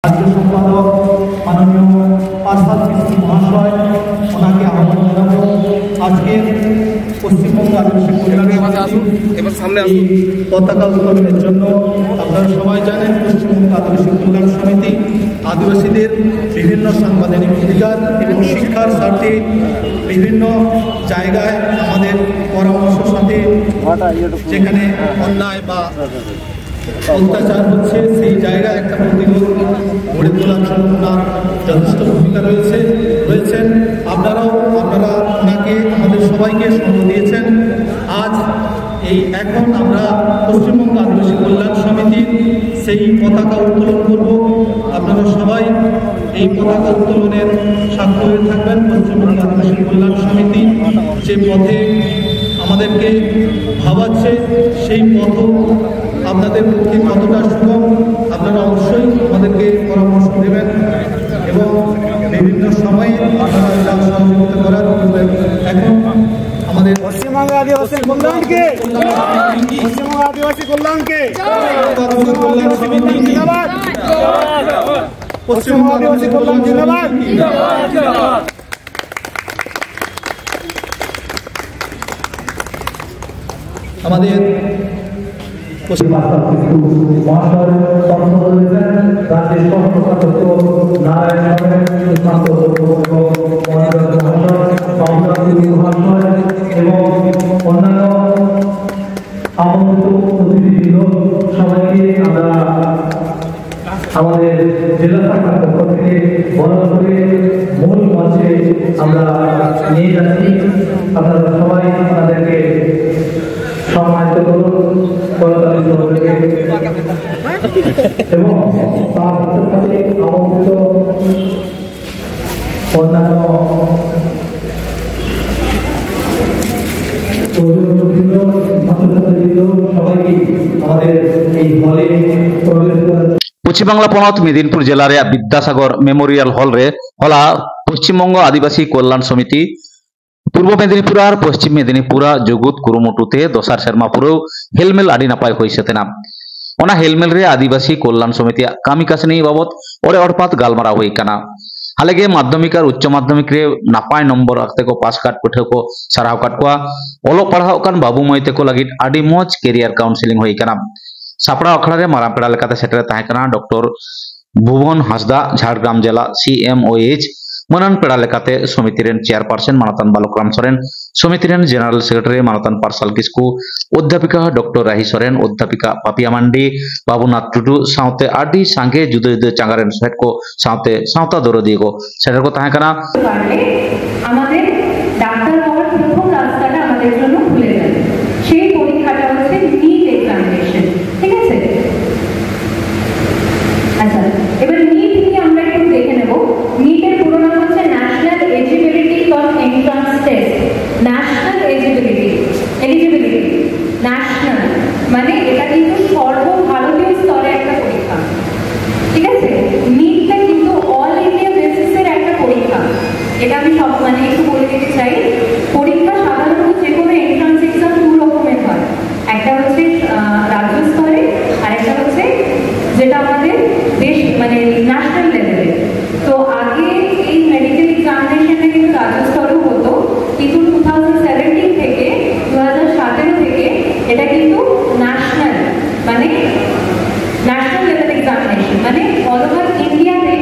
রাজ্য সম্পাদক মাননীয় পার্সাদ মিস্ত্রি মহাশয়, ওনাকে আহ্বান জানাবো আজকে পশ্চিমবঙ্গ আদিবাসী পতাকা উত্তোলনের জন্য। আপনারা সবাই জানেন পশ্চিমবঙ্গ আদিবাসী কল্যাণ সমিতি আদিবাসীদের বিভিন্ন সাংবিধানিক অধিকার এবং শিক্ষার স্বার্থে বিভিন্ন জায়গায় আমাদের পরামর্শের সাথে যেখানে অন্যায় বা অত্যাচার হচ্ছে সেই জায়গায় একটা প্রতিরোধ গড়ে তোলার জন্য ওনার যথেষ্ট ভূমিকা রয়েছেন। আপনারা ওনাকে আমাদের সবাইকে সঙ্গ দিয়েছেন। আজ এখন আমরা পশ্চিমবঙ্গ আদিবাসী কল্যাণ সমিতির সেই পতাকা উত্তোলন করব। আপনারা সবাই এই পতাকা উত্তোলনের সাক্ষ্য হয়ে থাকবেন। পশ্চিমবঙ্গ আদিবাসী কল্যাণ সমিতি যে পথে আমাদেরকে ভাবাচ্ছে সেই পথ আপনাদের পক্ষে কতটা সুগম আপনারা অবশ্যই আমাদেরকে পরামর্শ দেবেন এবং বিভিন্ন সময়ে আপনারা সহযোগিতা করার। এখন আমাদের পশ্চিমবঙ্গ আদিবাসী কল্যাণকে পশ্চিমবঙ্গ আদিবাসী কল্যাণকে পশ্চিমবঙ্গ আদিবাসী কল্যাণ জিন্দাবাদ। আমাদের এবং অন্যান্য আমন্ত্রিত অতিথিবৃন্দ সবাইকে আমরা আমাদের জেলা শাখার পক্ষ থেকে বড় করে মূল মঞ্চে আমরা নিয়ে যাচ্ছি। আপনারা সবাই আমাদেরকে সম্মানিত করুন এবং তার সাথে আমন্ত্রিত অন্যান্য পশ্চিমবাংলা পনत মেদিনীপুর জেলার বিদ্যাসাগর মেমोरियल हल रे हला पश्चिमबंग आदिवासी कल्याण समिति पूर्व मेदिनीपुर और पश्चिम मेदिनीपुर जुगुत कुरुमुटुते दोसार सेरमा पुरो हेलमेल आदि नापाय होइसेतेना ओना हेलमेल रे आदिवासी कल्याण समिति कामी कासनी बाबत ओरे अड़पात गालमारा हुई काना हालेगे माध्यमिक और उच्च माध्यमिक रे नापाय नम्बर रखते को पास काट पठे को सराव काट को ओलो पढ़ाओ कान बाबू मईते को लगित आदि मोज कैरियर काउंसिलिंग हुई काना सापड़ा अखड़ा रे माराम पेड़ा लेकाते सेटरे ताहे काना डॉक्टर भुवन हांसदा झाड़ग्राम जिला CMOH मनन पेड़ा लेकाते समिति रेन चेयरपर्सन मानतान बालकराम सोरेन समिति रेन जनरल सेक्रेटरी मानतान पार्सल किस्कू अध्यापिका डॉक्टर राही सोरेन अध्यापिका पापिया मांडी बाबूनाथ टुडू साउते आदि सांगे जुदे जुदे चांगारेन सेट को साउते साउता दरदी को सेटर को ताहे काना আমাদের ডাক্তার হওয়ার প্রথম রাস্তাটা আমাদের জন্য খুলে গেল। সেই পরীক্ষাটা হচ্ছে নীট এক্সামিনেশন। ঠিক আছে, আচ্ছা এবার নীট নিয়ে আমরা একটু দেখে নেব। নীটের পুরো নাম হচ্ছে ন্যাশনাল এলিজিবিলিটি কাম entrance test. National eligibility national মানে এটা কিন্তু সর্বভারতীয় স্তরে একটা পরীক্ষা। ঠিক আছে, নীটটা কিন্তু অল ইন্ডিয়া বেসিসের একটা পরীক্ষা। এটা আমি সব মানে একটু বলে দিতে চাই। পরীক্ষা সাধারণত যে কোনো এন্ট্রান্স এক্সাম দু রকমের হয়, একটা হচ্ছে রাজ্য স্তরে আর একটা হচ্ছে যেটা আমাদের দেশ মানে ন্যাশনাল লেভেলে। তো আগে এই মেডিকেল এক্সামিনেশনটা কিন্তু রাজ্য স্তরেও হতো, কিন্তু 2017 থেকে 2017 থেকে এটা কিন্তু ন্যাশনাল মানে ন্যাশনাল লেভেল এক্সামিনেশন মানে অল ওভার ইন্ডিয়াতে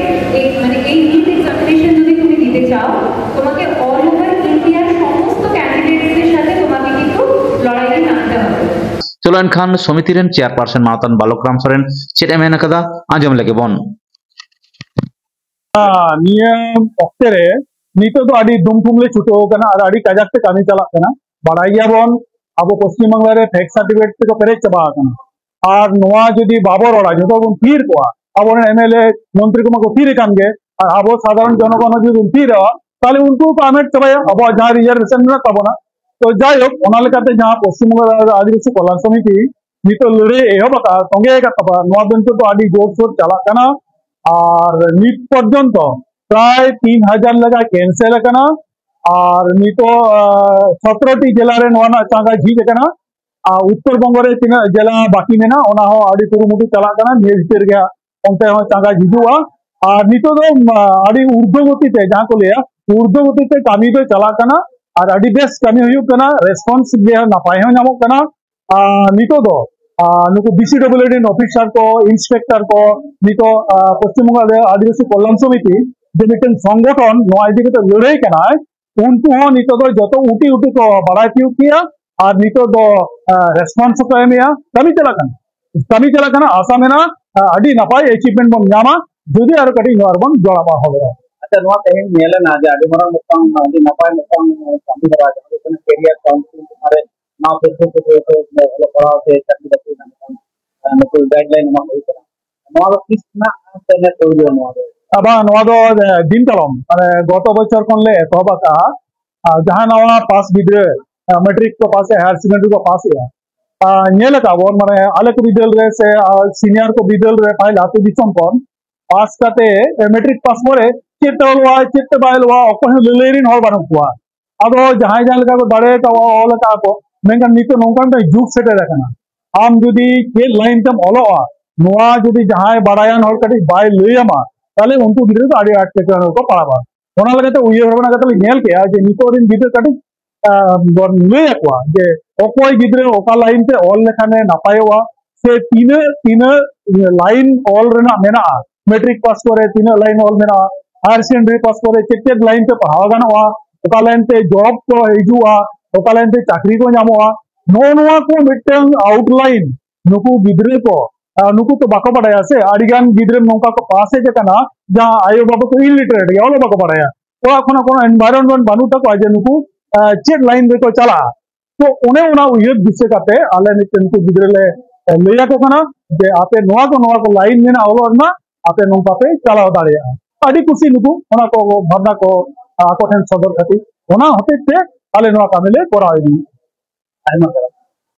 মানে এই নীট এক্সামিনেশন যদি তুমি দিতে চাও তোমাকে অল ওভার ইন্ডিয়ার সমস্ত ক্যান্ডিডেটসদের সাথে তোমাকে কিন্তু লড়াইয়ে নামতে হবে। चुलन खान समिति रेन चेयरपर्सन मानतान बालकराम सोरेन चेट एमेन कदा आंजम लगे बन नियम ऑक्टे रे नितो तो आदि दुमथुमले छुटो कना और आदि काजाक ते कामी चला कना बाड़ाइया बन अब पश्चिम बंगाल रे टैक्स सर्टिफिकेट ते को पेरेज चबा कना और नोआ जदी बाबर ओड़ा जतो बन फिर कोआ अब MLA मंत्री को मको फिर कान गे और अब साधारण जनगण जदी फिर ताले उनको पेमेंट चबाया अब जहां रिजर्वेशन ना तबना तो जाय होक ओना लेकाते जहां पश्चिम बंगाल आदिवासी कल्याण समिति नितो लड़े एहबका संगे का तबा नोआ बेंतो तो आदि जोर शोर चला कना और नित पर्यंत प्राय 3000 लगा कैंसिल कना और नितो 17टी जिला रे नोना चांगा झीज कना उत्तर बंग रे जिला बाकी मेना ओना हो आदि कुरुमुटु चला कना निये भीतर गया onte ho changa hijua ar nito do adi urdhogoti te jaha ko leya urdhogoti te kami do chala kana ar adi best kami huyuk kana response je napai ho nyamok kana nito do nuku BCWD officer ko inspector ko nito Paschim Bangla Adivasi Kollan Samiti je miten songgothon noa idike to lorei kana unku ho nito do joto uti ko barai tiuk kiya ar nito do response ko emia kami chala kana asa mena adi napai achievement bon nyama jodi aro kati noar bon jolaba hobe अच्छा नवा कहीं मेले ना जा आदि मरण मुक्तांग आदि नपाय मुक्तांग काफी बड़ा है तो कैरियर काउंसिल तुम्हारे ना फिर तो मतलब पढ़ा से चाकरी बाकरी ना कोई गाइडलाइन ना कोई तरह नवा किस ना तेने तो जो नवा aba noa do din kalam mane goto bochor kon le toba ka jahan nawa pass gidre matric ko pass higher secondary ko pass ya nyela ka bon mane ale ko bidel re se senior ko bidel re pai latu disom kon pass kate matric pass pore chette bailwa okon lelerin hor banu kwa ado jahan jahan leka ko dare ka ol ka ko mengan nito nongkan ta juk sete rakana am jodi ke line tam oloa noa jodi jahan badayan hor kati bai leyama tale unku gidre to adi art ke ko paraba ona lagate uye horna ka tale nel ke je nito din gidre kati don leya kwa je okoi gidre oka line te all lekhane napayowa se tine line all rena mena matric pass kore tine line all mena higher secondary pass kore chette line te pahawa ganoa oka line te job ko hijua oka line te chakri ko nyamoa noa ko mitang outline nuku gidre ko nuku to bako badaya se adigan gidre nongka ko pass je kana ja ayo baba ko illiterate ya olo bako badaya ko kono environment banu ta ko je nuku chet line re ko chala to one ona uye bise kate ale miten ko gidre le leya ko kana je ape noa ko line mena olo na ape nongka pe chala dariya adi kusi nuku ona ko bhabna ko ako then sodor khati ona hote te ale noa kamile kora idi Aima